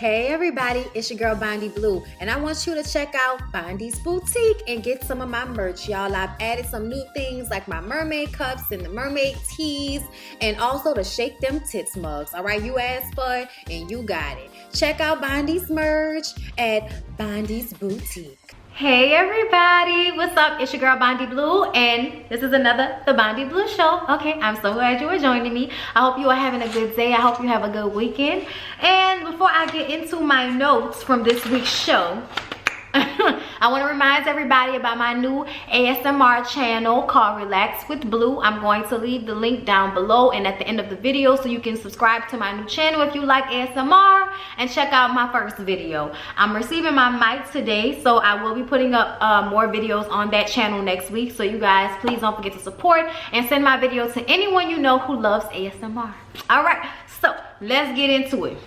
Hey everybody, it's your girl Bondy Blue, and I want you to check out Bondy's Boutique and get some of my merch, y'all. I've added some new things like my mermaid cups and the mermaid tees, and also the Shake Them Tits mugs. All right, you asked for it and you got it. Check out Bondy's merch at Bondy's Boutique. Hey everybody, what's up? It's your girl Bondy Blue, and this is another The Bondy Blue Show. Okay, I'm so glad you are joining me. I hope you are having a good day. I hope you have a good weekend. And before I get into my notes from this week's show, I want to remind everybody about my new ASMR channel called Relax with Blue. I'm going to leave the link down below and at the end of the video so you can subscribe to my new channel if you like ASMR and check out my first video. I'm receiving my mic today, so I will be putting up more videos on that channel next week. So you guys, please don't forget to support and send my video to anyone you know who loves ASMR. All right, so let's get into it.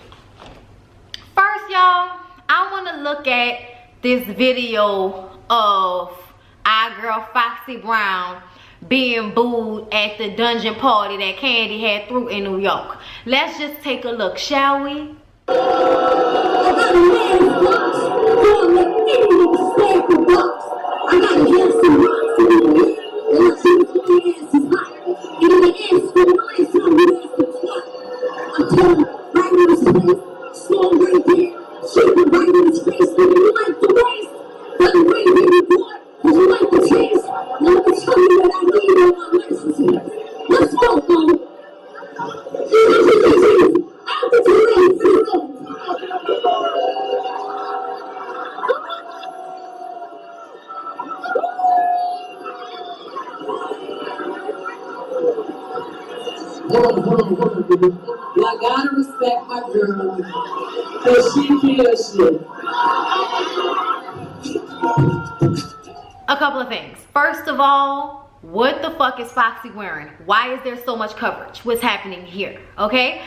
First, y'all, I want to look at this video of our girl Foxy Brown being booed at the dungeon party that Candy had threw in New York. Let's just take a look, shall we? I gotta respect my girl, cause she kills shit. A couple of things. First of all, what the fuck is Foxy wearing? Why is there so much coverage? What's happening here? Okay?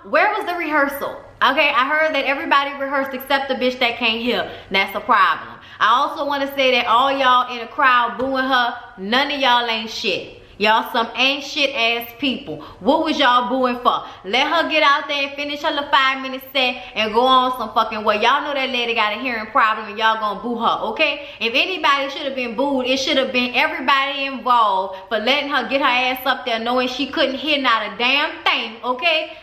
Where was the rehearsal? Okay, I heard that everybody rehearsed except the bitch that can't hear. That's a problem. I also want to say that all y'all in the crowd booing her, none of y'all ain't shit. Y'all some ain't shit ass people. What was y'all booing for? Let her get out there and finish her little 5-minute set and go on some fucking way. Y'all know that lady got a hearing problem and y'all gonna boo her, okay? If anybody should have been booed, it should have been everybody involved for letting her get her ass up there knowing she couldn't hear not a damn thing, okay?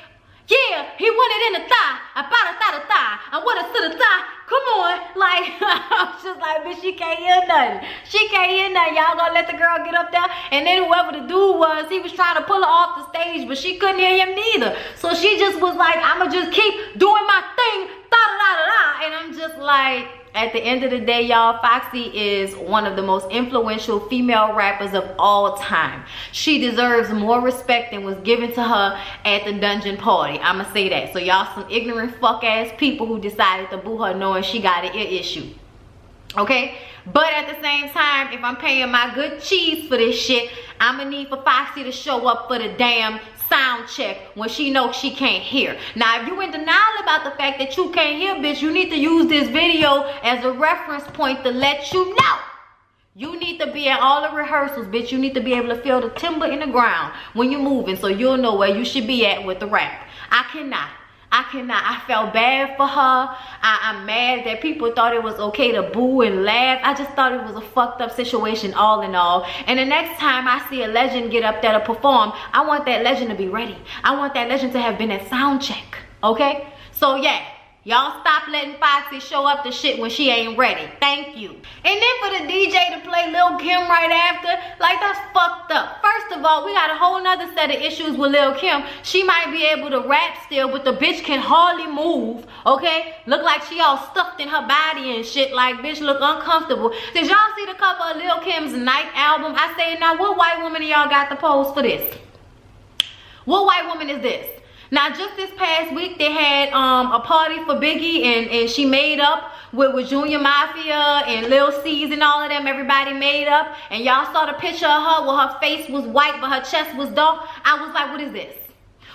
Yeah, he want it in the thigh. I bought a thigh. I want it to the thigh. Come on. Like, I was just like, bitch, she can't hear nothing. She can't hear nothing. Y'all gonna let the girl get up there? And then whoever the dude was, he was trying to pull her off the stage, but she couldn't hear him neither. So she just was like, I'ma just keep doing my thing. Da-da-da-da-da. And I'm just like, at the end of the day, y'all, Foxy is one of the most influential female rappers of all time. She deserves more respect than was given to her at the dungeon party. I'ma say that. So y'all some ignorant fuck ass people who decided to boo her knowing she got an ear issue. Okay? But at the same time, if I'm paying my good cheese for this shit, I'ma need for Foxy to show up for the damn sound check when she knows she can't hear. Now, if you in denial about the fact that you can't hear, bitch, you need to use this video as a reference point to let you know. You need to be at all the rehearsals, bitch. You need to be able to feel the timber in the ground when you're moving so you'll know where you should be at with the rap. I cannot. I felt bad for her. I'm mad that people thought it was okay to boo and laugh. I just thought it was a fucked up situation all in all. And the next time I see a legend get up there to perform, I want that legend to be ready. I want that legend to have been at sound check. Okay? So yeah. Y'all stop letting Foxy show up to shit when she ain't ready. Thank you. And then for the DJ to play Lil Kim right after, like that's fucked up. First of all, we got a whole nother set of issues with Lil Kim. She might be able to rap still, but the bitch can hardly move, okay? Look like she all stuffed in her body and shit, like bitch look uncomfortable. Did y'all see the cover of Lil Kim's Night album? I say now, what white woman of y'all got the pose for this? What white woman is this? Now, just this past week, they had a party for Biggie, and she made up with Junior Mafia and Lil C's and all of them. Everybody made up. And y'all saw the picture of her where her face was white, but her chest was dark. I was like, what is this?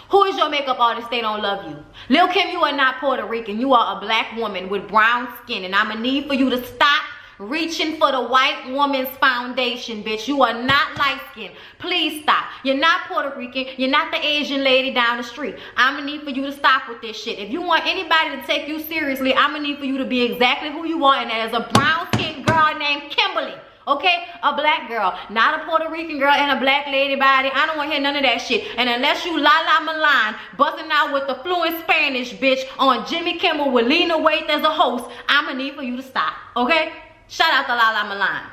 Who is your makeup artist? They don't love you. Lil Kim, you are not Puerto Rican. You are a black woman with brown skin. And I'm going to need for you to stop reaching for the white woman's foundation, bitch. You are not light-skinned. Please stop. You're not Puerto Rican. You're not the Asian lady down the street. I'm gonna need for you to stop with this shit. If you want anybody to take you seriously, I'm gonna need for you to be exactly who you are, and that is a brown-skinned girl named Kimberly. Okay, a black girl, not a Puerto Rican girl and a black lady body. I don't want to hear none of that shit. And unless you La Milan busting out with the fluent Spanish bitch on Jimmy Kimmel with Lena Waithe as a host, I'ma need for you to stop. Okay, shout out to La Milan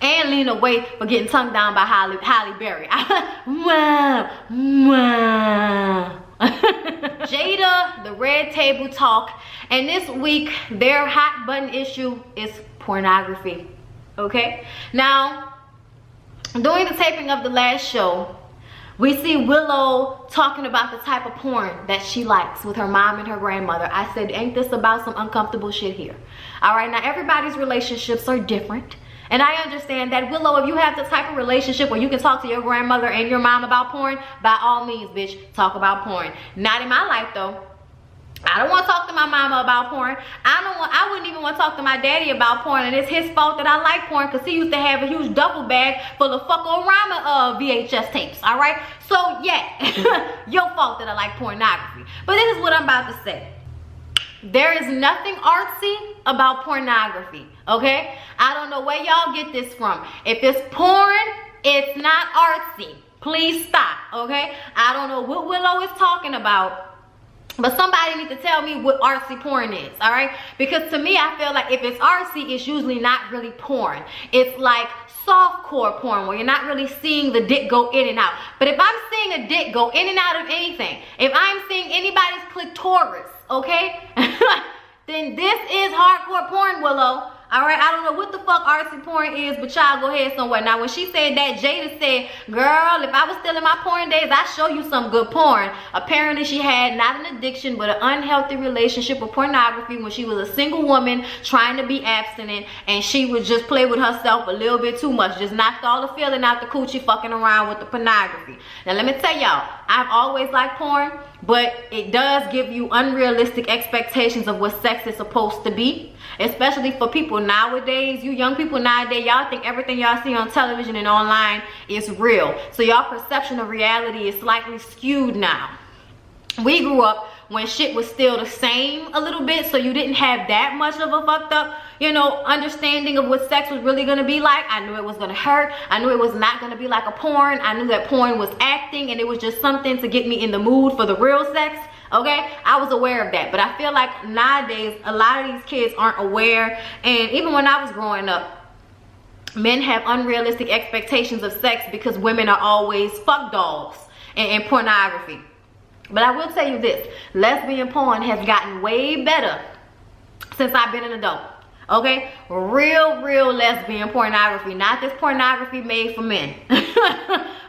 and Lena Waithe for getting tongued down by Halle Berry. Jada, the Red Table Talk, and this week their hot button issue is pornography. Okay, now during the taping of the last show, we see Willow talking about the type of porn that she likes with her mom and her grandmother. I said, ain't this about some uncomfortable shit here? All right, now everybody's relationships are different, and I understand that. Willow, if you have the type of relationship where you can talk to your grandmother and your mom about porn, by all means, bitch, talk about porn. Not in my life though. I don't want to talk to my mama about porn. I wouldn't even want to talk to my daddy about porn, and it's his fault that I like porn, because he used to have a huge duffel bag full of fuck-o-rama VHS tapes, all right? So yeah, your fault that I like pornography. But this is what I'm about to say. There is nothing artsy about pornography, okay? I don't know where y'all get this from. If it's porn, it's not artsy. Please stop, okay? I don't know what Willow is talking about, but somebody needs to tell me what artsy porn is, all right? Because to me, I feel like if it's artsy, it's usually not really porn. It's like softcore porn where you're not really seeing the dick go in and out. But if I'm seeing a dick go in and out of anything, if I'm seeing anybody's clitoris, okay, then this is hardcore porn, Willow. All right, I don't know what the fuck artsy porn is, but y'all go ahead somewhere. Now, when she said that, Jada said, girl, if I was still in my porn days, I'd show you some good porn. Apparently, she had not an addiction, but an unhealthy relationship with pornography when she was a single woman trying to be abstinent, and she would just play with herself a little bit too much. Just knocked all the feeling out the coochie fucking around with the pornography. Now, let me tell y'all, I've always liked porn, but it does give you unrealistic expectations of what sex is supposed to be. Especially for people nowadays, you young people nowadays, y'all think everything y'all see on television and online is real. So y'all perception of reality is slightly skewed now. We grew up when shit was still the same a little bit, so you didn't have that much of a fucked up, you know, understanding of what sex was really gonna be like. I knew it was gonna hurt. I knew it was not gonna be like a porn. I knew that porn was acting and it was just something to get me in the mood for the real sex. Okay, I was aware of that, but I feel like nowadays a lot of these kids aren't aware. And even when I was growing up, men have unrealistic expectations of sex because women are always fuck dogs in pornography. But I will tell you this, lesbian porn has gotten way better since I've been an adult. Okay, real lesbian pornography, not this pornography made for men.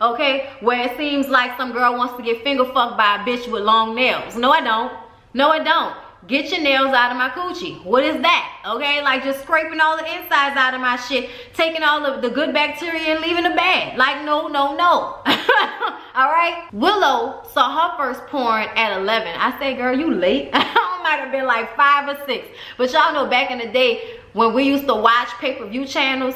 Okay, where it seems like some girl wants to get finger fucked by a bitch with long nails. No, I don't. No, I don't. Get your nails out of my coochie. What is that? Okay, like just scraping all the insides out of my shit, taking all of the good bacteria and leaving the bad. Like, no. All right, Willow saw her first porn at 11. I say, girl, you late. I might have been like 5 or 6. But y'all know back in the day when we used to watch pay-per-view channels,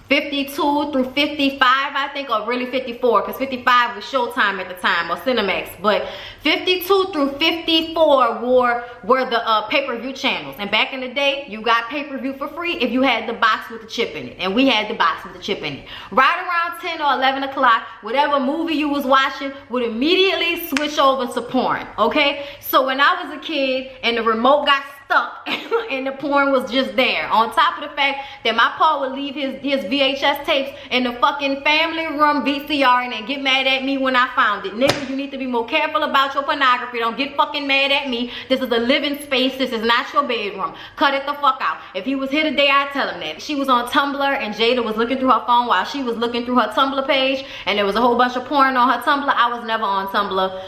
52 through 55, I think, or really 54, because 55 was Showtime at the time, or Cinemax. But 52 through 54 were the pay-per-view channels. And back in the day, you got pay-per-view for free if you had the box with the chip in it. And we had the box with the chip in it. Right around 10 or 11 o'clock, whatever movie you was watching would immediately switch over to porn, okay? So when I was a kid and the remote got stuck and the porn was just there, on top of the fact that my pa would leave his VHS tapes in the fucking family room VCR and then get mad at me when I found it. Nigga, you need to be more careful about your pornography. Don't get fucking mad at me. This is a living space. This is not your bedroom. Cut it the fuck out. If he was here today, I'd tell him that. She was on Tumblr and Jada was looking through her phone while she was looking through her Tumblr page, and there was a whole bunch of porn on her Tumblr. I was never on Tumblr.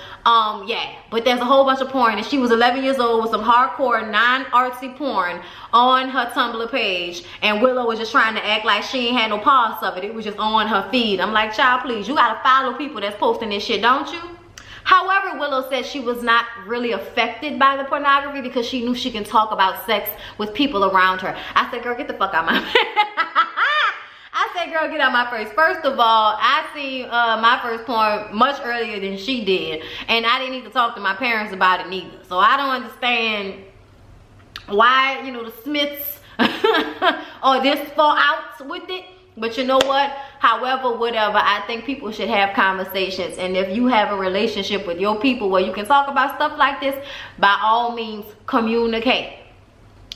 Yeah, but there's a whole bunch of porn, and she was 11 years old with some hardcore non-artsy porn on her Tumblr page, and Willow was just trying to act like she ain't had no parts of it. It was just on her feed. I'm like, child, please, you gotta follow people that's posting this shit, don't you? However, Willow said she was not really affected by the pornography because she knew she can talk about sex with people around her. I said, girl, get the fuck out my I said, girl, get out my face. First of all, I seen my first porn much earlier than she did. And I didn't need to talk to my parents about it neither. So I don't understand why, you know, the Smiths or this fall out with it. But you know what? However, whatever, I think people should have conversations. And if you have a relationship with your people where you can talk about stuff like this, by all means, communicate.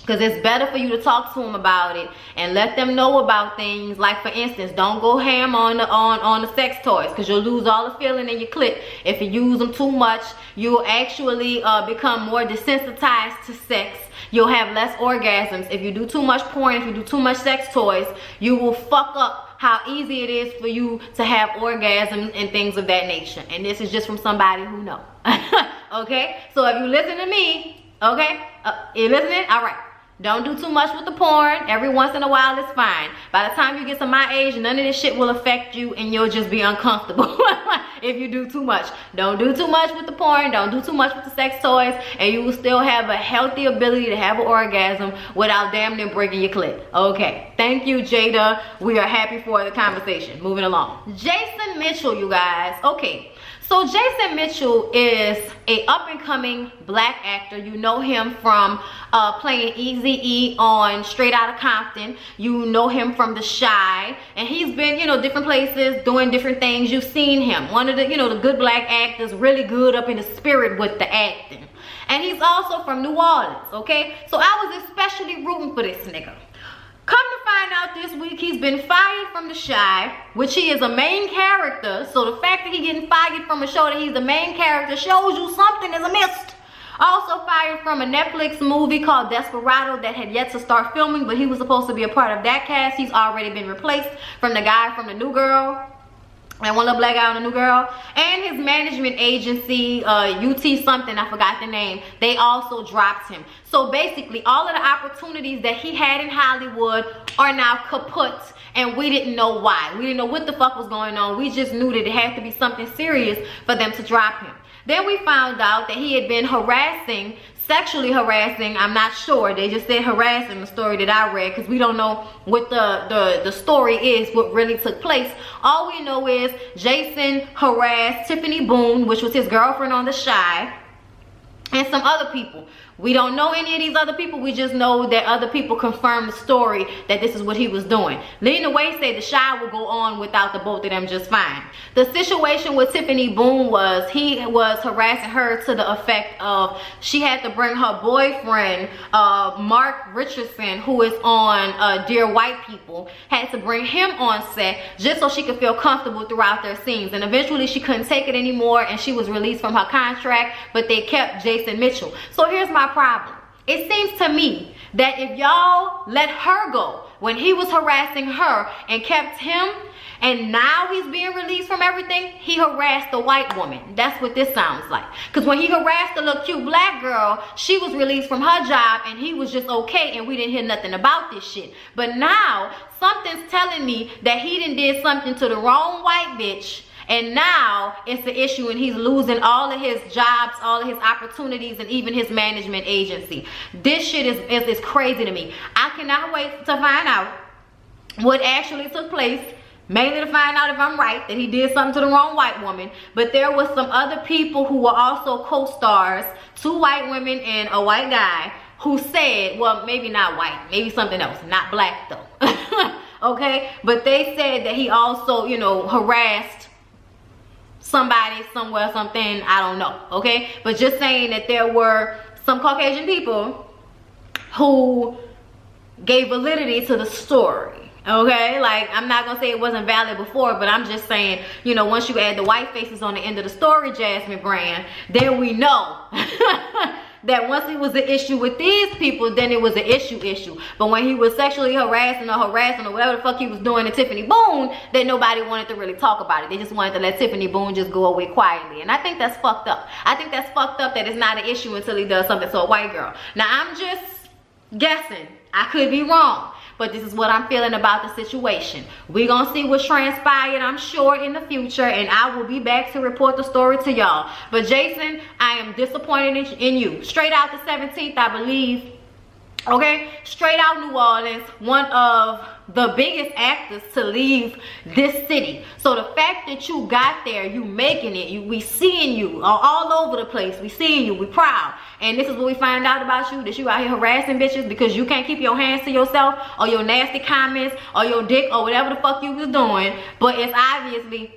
Because it's better for you to talk to them about it and let them know about things. Like, for instance, don't go ham on the sex toys, because you'll lose all the feeling in your clit. If you use them too much, you'll actually become more desensitized to sex. You'll have less orgasms. If you do too much porn, if you do too much sex toys, you will fuck up how easy it is for you to have orgasms and things of that nature. And this is just from somebody who knows. Okay? So if you listen to me, okay? You listening? All right. Don't do too much with the porn. Every once in a while is fine. By the time you get to my age, none of this shit will affect you and you'll just be uncomfortable if you do too much. Don't do too much with the porn. Don't do too much with the sex toys, and you will still have a healthy ability to have an orgasm without damn near breaking your clit. Okay. Thank you, Jada. We are happy for the conversation. Moving along. Jason Mitchell, you guys. Okay. So Jason Mitchell is a up-and-coming black actor. You know him from playing Eazy-E on Straight Outta Compton. You know him from The Chi. And he's been, you know, different places doing different things. You've seen him. One of the, you know, the good black actors, really good up in the spirit with the acting. And he's also from New Orleans, okay? So I was especially rooting for this nigga. Come to find out this week, he's been fired from The Chi, which he is a main character. So the fact that he's getting fired from a show that he's the main character shows you something is amiss. Also fired from a Netflix movie called Desperado that had yet to start filming, but he was supposed to be a part of that cast. He's already been replaced from the guy from The New Girl. And one little black guy on The New Girl. And his management agency, UT something, I forgot the name, they also dropped him. So basically, all of the opportunities that he had in Hollywood are now kaput. And we didn't know why. We didn't know what the fuck was going on. We just knew that it had to be something serious for them to drop him. Then we found out that he had been sexually harassing, I'm not sure, they just said harassing, the story that I read, because we don't know what the story is, what really took place. All we know is Jason harassed Tiffany Boone, which was his girlfriend on The Chi, and some other people. We don't know any of these other people. We just know that other people confirmed the story that this is what he was doing. Lena Waithe said The Chi will go on without the both of them just fine. The situation with Tiffany Boone was he was harassing her to the effect of she had to bring her boyfriend, Mark Richardson, who is on Dear White People, had to bring him on set just so she could feel comfortable throughout their scenes. And eventually she couldn't take it anymore and she was released from her contract, but they kept Jason Mitchell. So here's my problem. It seems to me that if y'all let her go when he was harassing her and kept him, and now he's being released from everything, he harassed the white woman. That's what this sounds like. Because when he harassed the little cute black girl, she was released from her job and he was just okay and we didn't hear nothing about this shit. But now something's telling me that he did something to the wrong white bitch, and now it's the issue and he's losing all of his jobs, all of his opportunities, and even his management agency. This shit is crazy to me. I cannot wait to find out what actually took place, mainly to find out if I'm right, that he did something to the wrong white woman. But there was some other people who were also co-stars, 2 white women and a white guy, who said, well, maybe not white, maybe something else, not black though. Okay, but they said that he also, you know, harassed somebody, somewhere, something, I don't know, okay? But just saying that there were some Caucasian people who gave validity to the story, okay? Like, I'm not gonna say it wasn't valid before, but I'm just saying, you know, once you add the white faces on the end of the story, Jasmine Brand, then we know that once it was an issue with these people, then it was an issue. But when he was sexually harassing or whatever the fuck he was doing to Tiffany Boone, then nobody wanted to really talk about it. They just wanted to let Tiffany Boone just go away quietly. And I think that's fucked up. I think that's fucked up that it's not an issue until he does something to a white girl. Now, I'm just guessing. I could be wrong. But this is what I'm feeling about the situation. We're gonna see what's transpired, I'm sure, in the future, and I will be back to report the story to y'all. But Jason, I am disappointed in you. Straight out the 17th, I believe. Okay, straight out New Orleans, one of the biggest actors to leave this city. So the fact that you got there, you making it, we seeing you all over the place. We seeing you, we proud. And this is what we find out about you, that you out here harassing bitches because you can't keep your hands to yourself, or your nasty comments, or your dick, or whatever the fuck you was doing. But it's obviously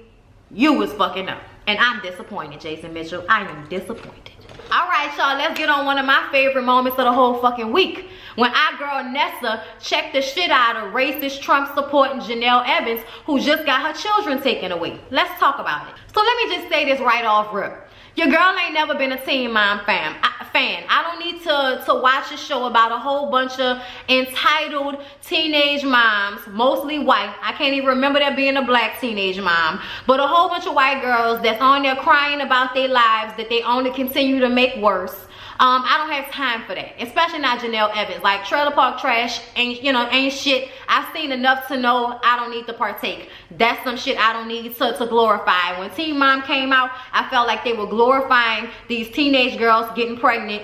you was fucking up. And I'm disappointed, Jason Mitchell. I am disappointed. All right, y'all, let's get on one of my favorite moments of the whole fucking week. When our girl Nessa checked the shit out of racist Trump supporting Janelle Evans, who just got her children taken away. Let's talk about it. So let me just say this right off rip. Your girl ain't never been a Teen Mom fan. I don't need to watch a show about a whole bunch of entitled teenage moms, mostly white. I can't even remember there being a black teenage mom. But a whole bunch of white girls that's on there crying about their lives that they only continue to make worse. I don't have time for that, especially not Janelle Evans. Like, trailer park trash ain't shit. I've seen enough to know I don't need to partake. That's some shit I don't need to glorify. When Teen Mom came out, I felt like they were glorifying these teenage girls getting pregnant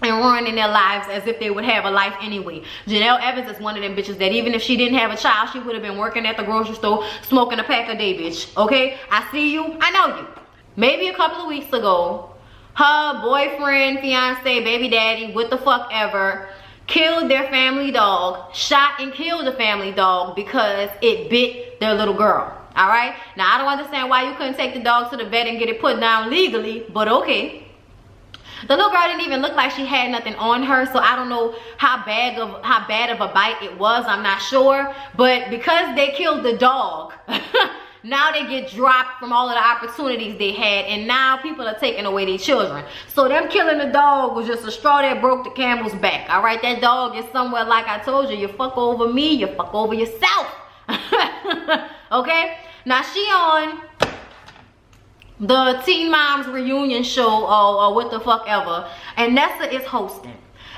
and ruining their lives as if they would have a life anyway. Janelle Evans is one of them bitches that even if she didn't have a child, she would have been working at the grocery store smoking a pack a day, bitch. Okay? I see you. I know you. Maybe a couple of weeks ago, her boyfriend, fiance, baby daddy, what the fuck ever, killed their family dog, shot and killed the family dog because it bit their little girl. All right? Now, I don't understand why you couldn't take the dog to the vet and get it put down legally, but okay. The little girl didn't even look like she had nothing on her, so I don't know how bad of a bite it was. I'm not sure. But because they killed the dog, now they get dropped from all of the opportunities they had, and now people are taking away their children. So them killing the dog was just a straw that broke the camel's back. All right, that dog is somewhere, like I told you, you fuck over me, you fuck over yourself. Okay, now she on the Teen Moms reunion show, or what the fuck ever, and Nessa is hosting.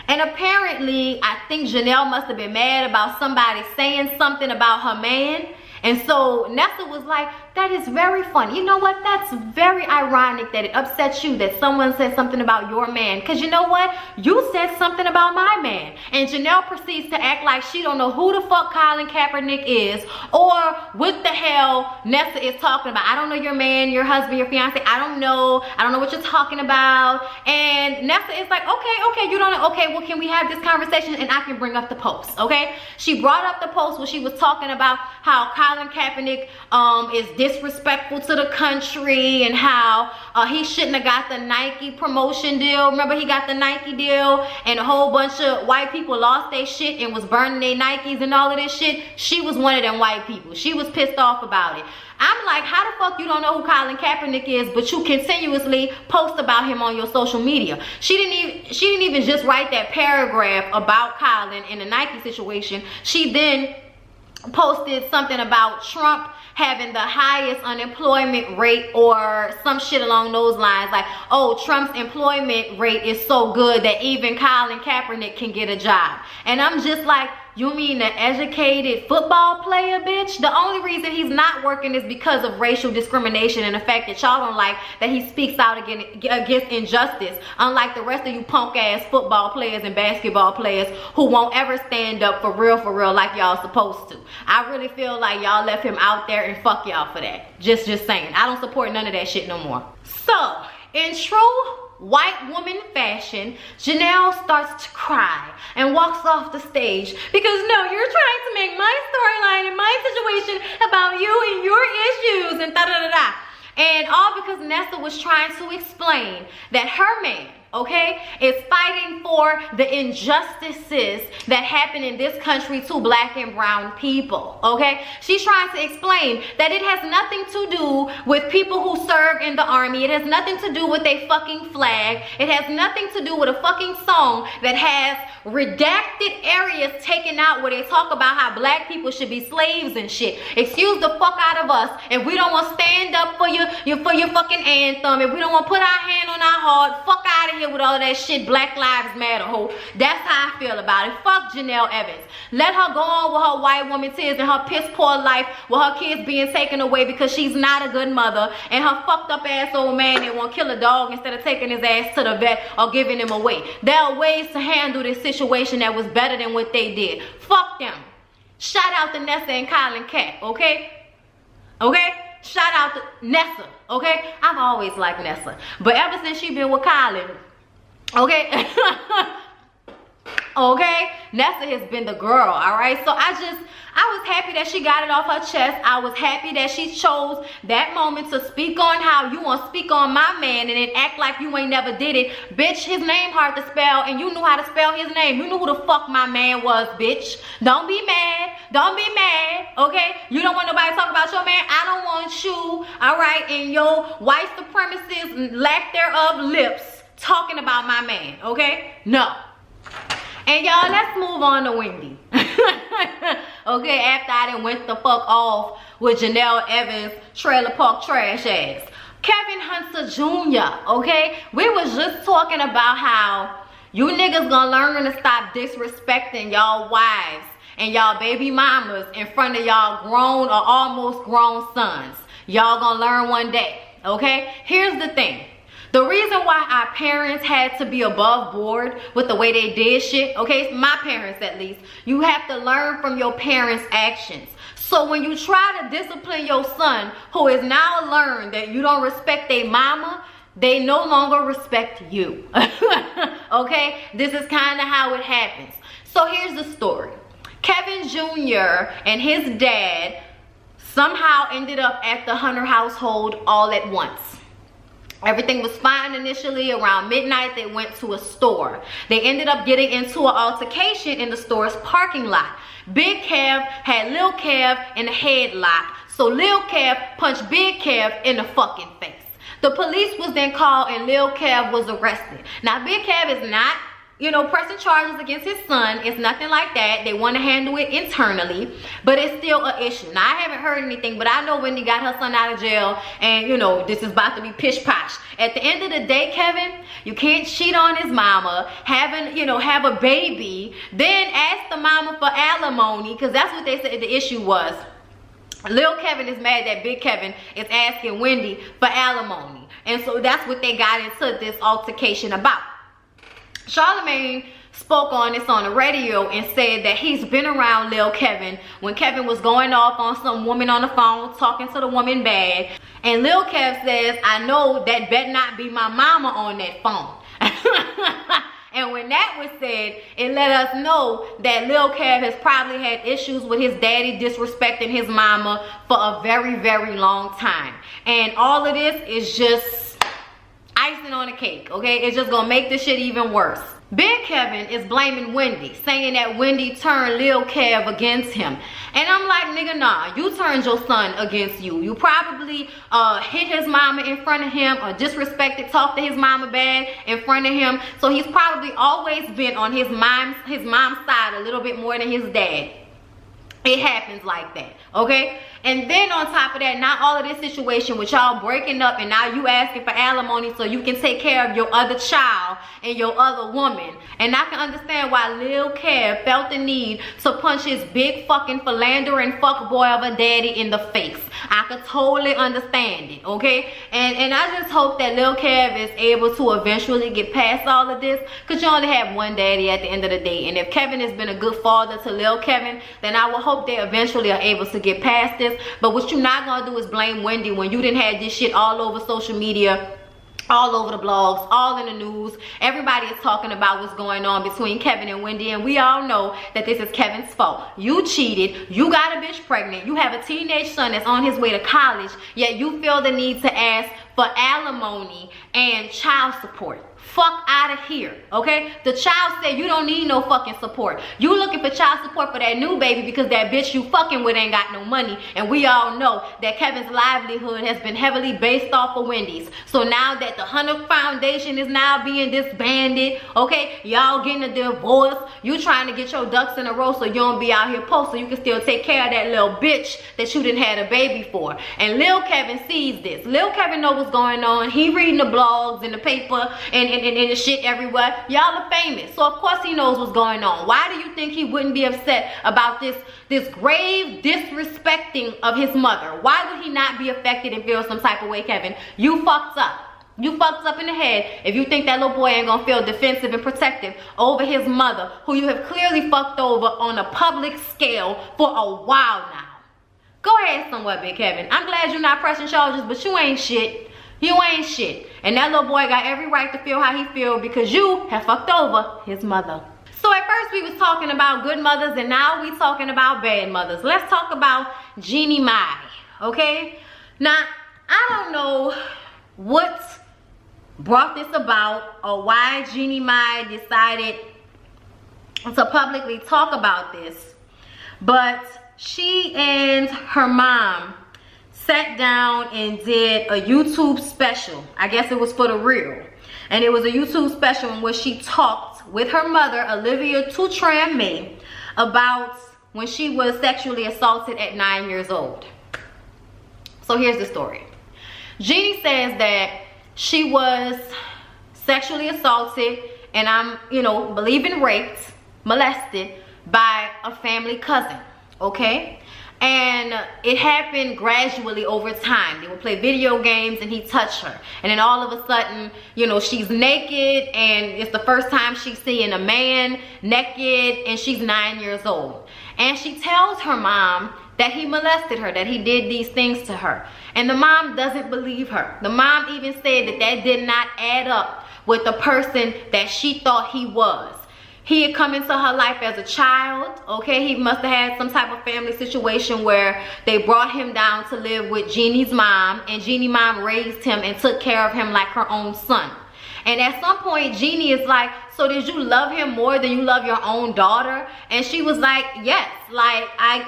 And apparently, I think Janelle must have been mad about somebody saying something about her man. And so Nessa was like, that is very funny. You know what? That's very ironic that it upsets you that someone said something about your man. Because you know what? You said something about my man. And Janelle proceeds to act like she don't know who the fuck Colin Kaepernick is, or what the hell Nessa is talking about. I don't know your man, your husband, your fiance. I don't know what you're talking about. And Nessa is like, okay, you don't know. Okay, well, can we have this conversation and I can bring up the post, okay? She brought up the post where she was talking about how Colin Kaepernick is disrespectful to the country, and how he shouldn't have got the Nike promotion deal. Remember, he got the Nike deal, and a whole bunch of white people lost their shit and was burning their Nikes and all of this shit. She was one of them white people. She was pissed off about it. I'm like, how the fuck you don't know who Colin Kaepernick is, but you continuously post about him on your social media? She didn't even just write that paragraph about Colin in the Nike situation. She then posted something about Trump having the highest unemployment rate, or some shit along those lines, like, oh, Trump's employment rate is so good that even Colin Kaepernick can get a job. And I'm just like, you mean an educated football player, bitch? The only reason he's not working is because of racial discrimination and the fact that y'all don't like that he speaks out against injustice, unlike the rest of you punk ass football players and basketball players who won't ever stand up for real like y'all supposed to. I really feel like y'all left him out there, and fuck y'all for that. Just saying. I don't support none of that shit no more. So, in true white woman fashion, Janelle starts to cry and walks off the stage because, no, you're trying to make my storyline and my situation about you and your issues and da-da-da-da. And all because Nessa was trying to explain that her man, okay, is fighting for the injustices that happen in this country to black and brown people, okay? She's trying to explain that it has nothing to do with people who serve in the army. It has nothing to do with a fucking flag. It has nothing to do with a fucking song that has redacted areas taken out where they talk about how black people should be slaves and shit. Excuse the fuck out of us if we don't want to stand up for your fucking anthem, if we don't want to put our hand on our heart. Fuck out of here with all that shit, Black Lives mad a hoe. That's how I feel about it. Fuck Janelle Evans. Let her go on with her white woman tears and her piss poor life with her kids being taken away because she's not a good mother, and her fucked up ass old man that won't kill a dog instead of taking his ass to the vet or giving him away. There are ways to handle this situation that was better than what they did. Fuck them. Shout out to Nessa and Colin Cat, okay? Okay? Shout out to Nessa, okay? I've always liked Nessa, but ever since she been with Colin, okay? Okay, Nessa has been the girl, all right? So I was happy that she got it off her chest. I was happy that she chose that moment to speak on how you want to speak on my man and then act like you ain't never did it. Bitch, his name hard to spell and you knew how to spell his name. You knew who the fuck my man was, bitch. Don't be mad. Don't be mad, okay? You don't want nobody to talk about your man. I don't want you, all right, and your white supremacist, lack thereof lips talking about my man, okay? No. And y'all, let's move on to Wendy. Okay, after I done went the fuck off with Janelle Evans' trailer park trash ass. Kevin Hunter Jr., okay? We was just talking about how you niggas gonna learn to stop disrespecting y'all wives and y'all baby mamas in front of y'all grown or almost grown sons. Y'all gonna learn one day, okay? Here's the thing. The reason why our parents had to be above board with the way they did shit, okay, my parents at least, you have to learn from your parents' actions. So when you try to discipline your son, who has now learned that you don't respect their mama, they no longer respect you. Okay, this is kind of how it happens. So here's the story. Kevin Jr. and his dad somehow ended up at the Hunter household all at once. Everything was fine initially. Around midnight, they went to a store. They ended up getting into an altercation in the store's parking lot. Big Kev had Lil Kev in a headlock, so Lil Kev punched Big Kev in the fucking face. The police was then called and Lil Kev was arrested. Now, Big Kev is not, you know, pressing charges against his son. It's nothing like that. They want to handle it internally, but it's still an issue. Now, I haven't heard anything, but I know Wendy got her son out of jail, and you know, this is about to be pish posh. At the end of the day, Kevin, you can't cheat on his mama, have a baby, then ask the mama for alimony, because that's what they said the issue was. Lil Kevin is mad that Big Kevin is asking Wendy for alimony, and so that's what they got into this altercation about. Charlamagne spoke on this on the radio and said that he's been around Lil Kevin when Kevin was going off on some woman on the phone, talking to the woman bad. And Lil Kev says, I know that better not be my mama on that phone. And when that was said, it let us know that Lil Kev has probably had issues with his daddy disrespecting his mama for a very, very long time. And all of this is just icing on the cake, okay? It's just gonna make this shit even worse. Big Kevin is blaming Wendy, saying that Wendy turned Lil Kev against him. And I'm like, nigga, nah, you turned your son against you. You probably hit his mama in front of him or disrespected, talked to his mama bad in front of him. So he's probably always been on his mom's side a little bit more than his dad. It happens like that, okay? And then on top of that, not all of this situation with y'all breaking up and now you asking for alimony so you can take care of your other child and your other woman. And I can understand why Lil Kev felt the need to punch his big fucking philandering fuckboy of a daddy in the face. I could totally understand it, okay? And I just hope that Lil Kev is able to eventually get past all of this, because you only have one daddy at the end of the day. And if Kevin has been a good father to Lil Kevin, then I will hope they eventually are able to get past this. But what you're not gonna do is blame Wendy when you didn't have this shit all over social media, all over the blogs, all in the news. Everybody is talking about what's going on between Kevin and Wendy, and we all know that this is Kevin's fault. You cheated, you got a bitch pregnant, you have a teenage son that's on his way to college, yet you feel the need to ask for alimony and child support. Fuck out of here, okay? The child said you don't need no fucking support. You looking for child support for that new baby because that bitch you fucking with ain't got no money. And we all know that Kevin's livelihood has been heavily based off of Wendy's. So now that the Hunter Foundation is now being disbanded, okay? Y'all getting a divorce. You trying to get your ducks in a row so you don't be out here post so you can still take care of that little bitch that you didn't had a baby for. And Lil Kevin sees this. Lil Kevin knows what's going on. He reading the blogs and the paper and and shit everywhere. Y'all are famous, so of course he knows what's going on. Why do you think he wouldn't be upset about this grave disrespecting of his mother? Why would he not be affected and feel some type of way, Kevin? You fucked up. You fucked up in the head if you think that little boy ain't gonna feel defensive and protective over his mother, who you have clearly fucked over on a public scale for a while now. Go ahead somewhere, Big Kevin. I'm glad you're not pressing charges, but you ain't shit. You ain't shit. And that little boy got every right to feel how he feel because you have fucked over his mother. So at first we was talking about good mothers, and now we talking about bad mothers. Let's talk about Jeannie Mai, okay? Now, I don't know what brought this about or why Jeannie Mai decided to publicly talk about this, but she and her mom sat down and did a YouTube special. I guess it was for the real, and it was a YouTube special in which she talked with her mother, Olivia Tutram-May, about when she was sexually assaulted at 9 years old. So here's the story. Jeannie says that she was sexually assaulted, and I'm, believing raped, molested by a family cousin, okay? And it happened gradually over time. They would play video games and he touched her. And then all of a sudden, she's naked, and it's the first time she's seeing a man naked, and she's 9 years old. And she tells her mom that he molested her, that he did these things to her. And the mom doesn't believe her. The mom even said that that did not add up with the person that she thought he was. He had come into her life as a child, okay? He must have had some type of family situation where they brought him down to live with Jeannie's mom, and Jeannie's mom raised him and took care of him like her own son. And at some point, Jeannie is like, so did you love him more than you love your own daughter? And she was like, yes. Like, I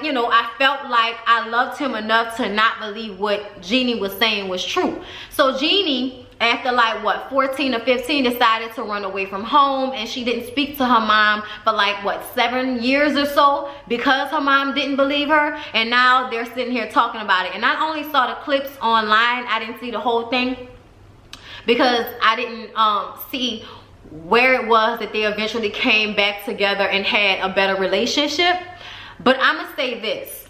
felt like I loved him enough to not believe what Jeannie was saying was true. So Jeannie, after 14 or 15, decided to run away from home, and she didn't speak to her mom for 7 years or so because her mom didn't believe her. And now they're sitting here talking about it. And I only saw the clips online. I didn't see the whole thing because I didn't see where it was that they eventually came back together and had a better relationship. But I'm gonna say this.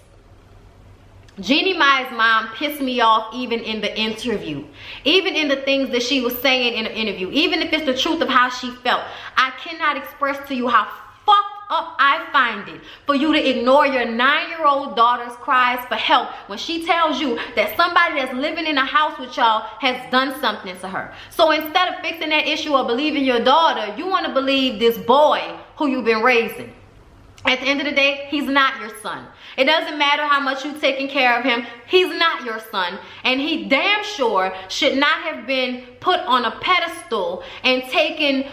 Jeannie Mai's mom pissed me off even in the interview. Even in the things that she was saying in the interview. Even if it's the truth of how she felt. I cannot express to you how fucked up I find it for you to ignore your 9-year-old daughter's cries for help when she tells you that somebody that's living in a house with y'all has done something to her. So instead of fixing that issue or believing your daughter, you want to believe this boy who you've been raising. At the end of the day, he's not your son. It doesn't matter how much you've taken care of him. He's not your son. And he damn sure should not have been put on a pedestal and taken,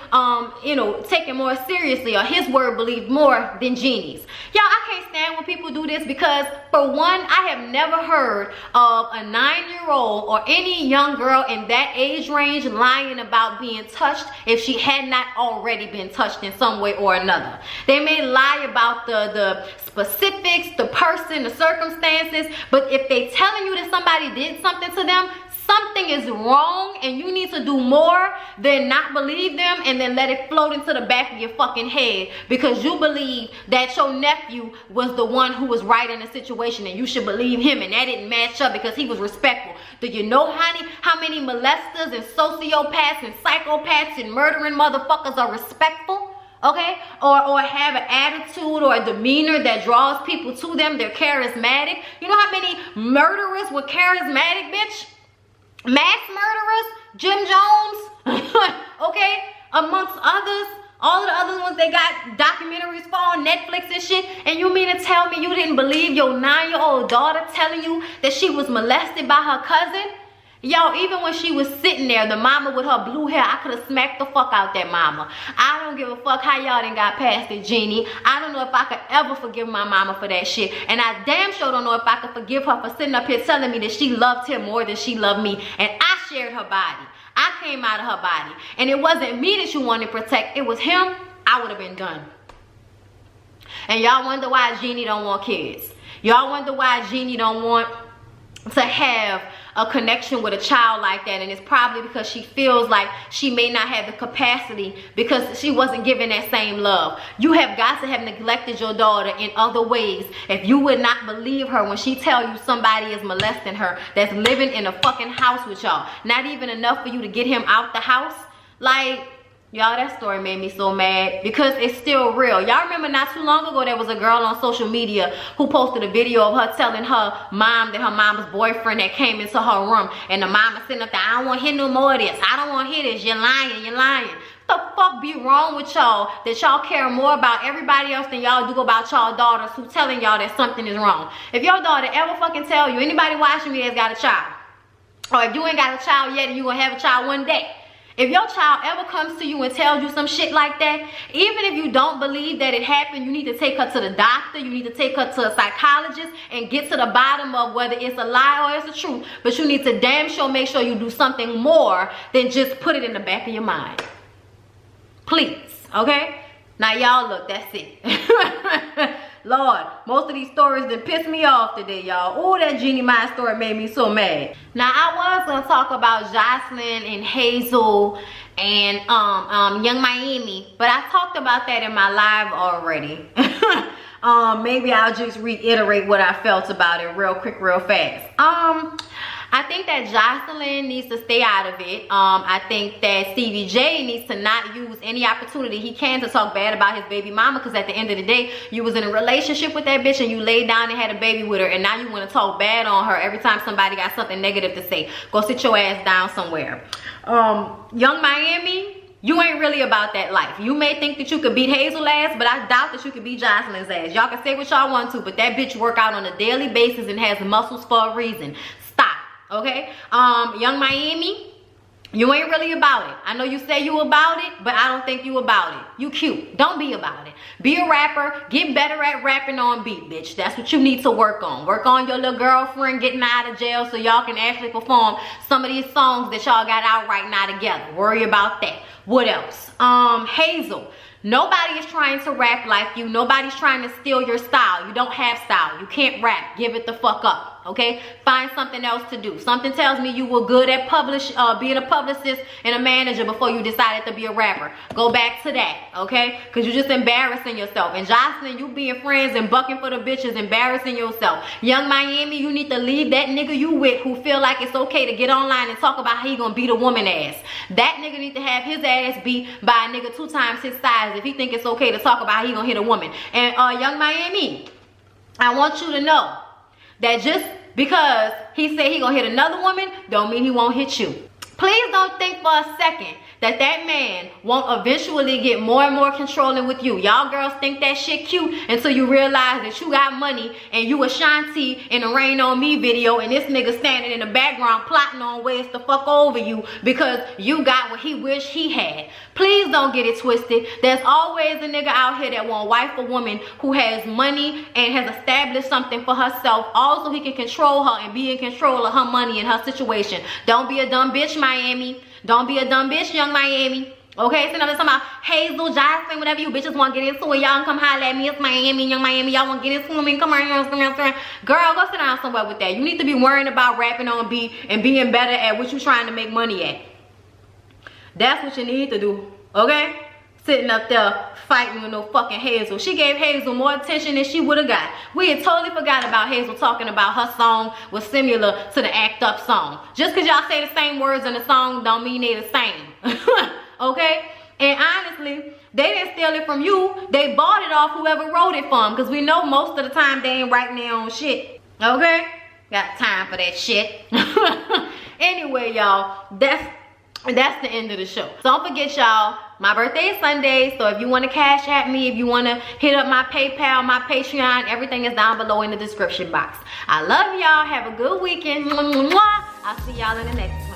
taken more seriously, or his word believed more than Jeannie's. Y'all, I can't stand when people do this because, for one, I have never heard of a 9-year-old or any young girl in that age range lying about being touched if she had not already been touched in some way or another. They may lie about the specifics, the person, the circumstances, but if they telling you that somebody did something to them, something is wrong, and you need to do more than not believe them and then let it float into the back of your fucking head because you believe that your nephew was the one who was right in the situation and you should believe him, and that didn't match up because he was respectful. Do you know, honey, how many molesters and sociopaths and psychopaths and murdering motherfuckers are respectful? Okay, or have an attitude or a demeanor that draws people to them. They're charismatic. You know how many murderers were charismatic, bitch? Mass murderers, Jim Jones, okay, amongst others. All of the other ones they got documentaries for on Netflix and shit. And you mean to tell me you didn't believe your 9-year-old daughter telling you that she was molested by her cousin? Y'all, even when she was sitting there, the mama with her blue hair, I could have smacked the fuck out that mama. I don't give a fuck how y'all done got past it, Jeannie. I don't know if I could ever forgive my mama for that shit. And I damn sure don't know if I could forgive her for sitting up here telling me that she loved him more than she loved me. And I shared her body. I came out of her body. And it wasn't me that you wanted to protect. It was him. I would have been done. And y'all wonder why Jeannie don't want kids. Y'all wonder why Jeannie don't want to have a connection with a child like that, and it's probably because she feels like she may not have the capacity because she wasn't given that same love. You have got to have neglected your daughter in other ways if you would not believe her when she tell you somebody is molesting her that's living in a fucking house with y'all. Not even enough for you to get him out the house. Like, y'all, that story made me so mad because it's still real. Y'all remember not too long ago there was a girl on social media who posted a video of her telling her mom that her mama's boyfriend had came into her room, and the mama sitting up there, I don't want to hear no more of this. I don't want to hear this. You're lying. You're lying. What the fuck be wrong with y'all that y'all care more about everybody else than y'all do about y'all daughters who telling y'all that something is wrong? If your daughter ever fucking tell you, anybody watching me that's got a child, or if you ain't got a child yet and you gonna have a child one day, if your child ever comes to you and tells you some shit like that, even if you don't believe that it happened, you need to take her to the doctor, you need to take her to a psychologist and get to the bottom of whether it's a lie or it's the truth. But you need to damn sure make sure you do something more than just put it in the back of your mind. Please, okay? Now y'all look, that's it. Lord, most of these stories that pissed me off today, y'all. Oh, that Jeannie Mai story made me so mad. Now, I was gonna talk about Jocelyn and Hazel and Young Miami, but I talked about that in my live already. Maybe I'll just reiterate what I felt about it real quick, real fast. I think that Jocelyn needs to stay out of it. I think that Stevie J needs to not use any opportunity he can to talk bad about his baby mama, because at the end of the day, you was in a relationship with that bitch and you laid down and had a baby with her, and now you want to talk bad on her every time somebody got something negative to say. Go sit your ass down somewhere. Young Miami, you ain't really about that life. You may think that you could beat Hazel's ass, but I doubt that you could beat Jocelyn's ass. Y'all can say what y'all want to, but that bitch work out on a daily basis and has muscles for a reason. Stop. Okay, Young Miami, you ain't really about it. I know you say you about it, but I don't think you about it. You cute. Don't be about it. Be a rapper. Get better at rapping on beat, bitch. That's what you need to work on. Work on your little girlfriend getting out of jail so y'all can actually perform some of these songs that y'all got out right now together. Worry about that. What else? Hazel. Nobody is trying to rap like you. Nobody's trying to steal your style. You don't have style. You can't rap. Give it the fuck up. Okay? Find something else to do. Something tells me you were good at being a publicist and a manager before you decided to be a rapper. Go back to that. Okay? Because you're just embarrassing yourself. And Jocelyn, you being friends and bucking for the bitches, embarrassing yourself. Young Miami, you need to leave that nigga you with who feel like it's okay to get online and talk about how he gonna beat a woman ass. That nigga need to have his ass beat by a nigga 2 times his size if he think it's okay to talk about how he gonna hit a woman. And Young Miami, I want you to know that just because he said he gonna hit another woman don't mean he won't hit you. Please don't think for a second that that man won't eventually get more and more controlling with you. Y'all girls think that shit cute until you realize that you got money and you Ashanti in a Rain On Me video and this nigga standing in the background plotting on ways to fuck over you because you got what he wished he had. Please don't get it twisted. There's always a nigga out here that won't wife a woman who has money and has established something for herself. Also, he can control her and be in control of her money and her situation. Don't be a dumb bitch, Miami. Don't be a dumb bitch, Young Miami. Okay, so now let's talk about Hazel, Jocelyn, whatever you bitches want to get into it. Y'all can come holler at me. It's Miami, Young Miami. Y'all want to get into it? Come on, girl, go sit down somewhere with that. You need to be worrying about rapping on beat and being better at what you're trying to make money at. That's what you need to do, okay? Sitting up there fighting with no fucking Hazel. She gave Hazel more attention than she would have got. We had totally forgot about Hazel talking about her song was similar to the Act Up song. Just because y'all say the same words in the song don't mean they the same. Okay? And honestly, they didn't steal it from you. They bought it off whoever wrote it for them, because we know most of the time they ain't writing their own shit. Okay? Got time for that shit. Anyway, y'all, that's the end of the show. Don't forget, y'all, my birthday is Sunday, so if you want to cash at me, if you want to hit up my PayPal, my Patreon, everything is down below in the description box. I love y'all. Have a good weekend. I'll see y'all in the next one.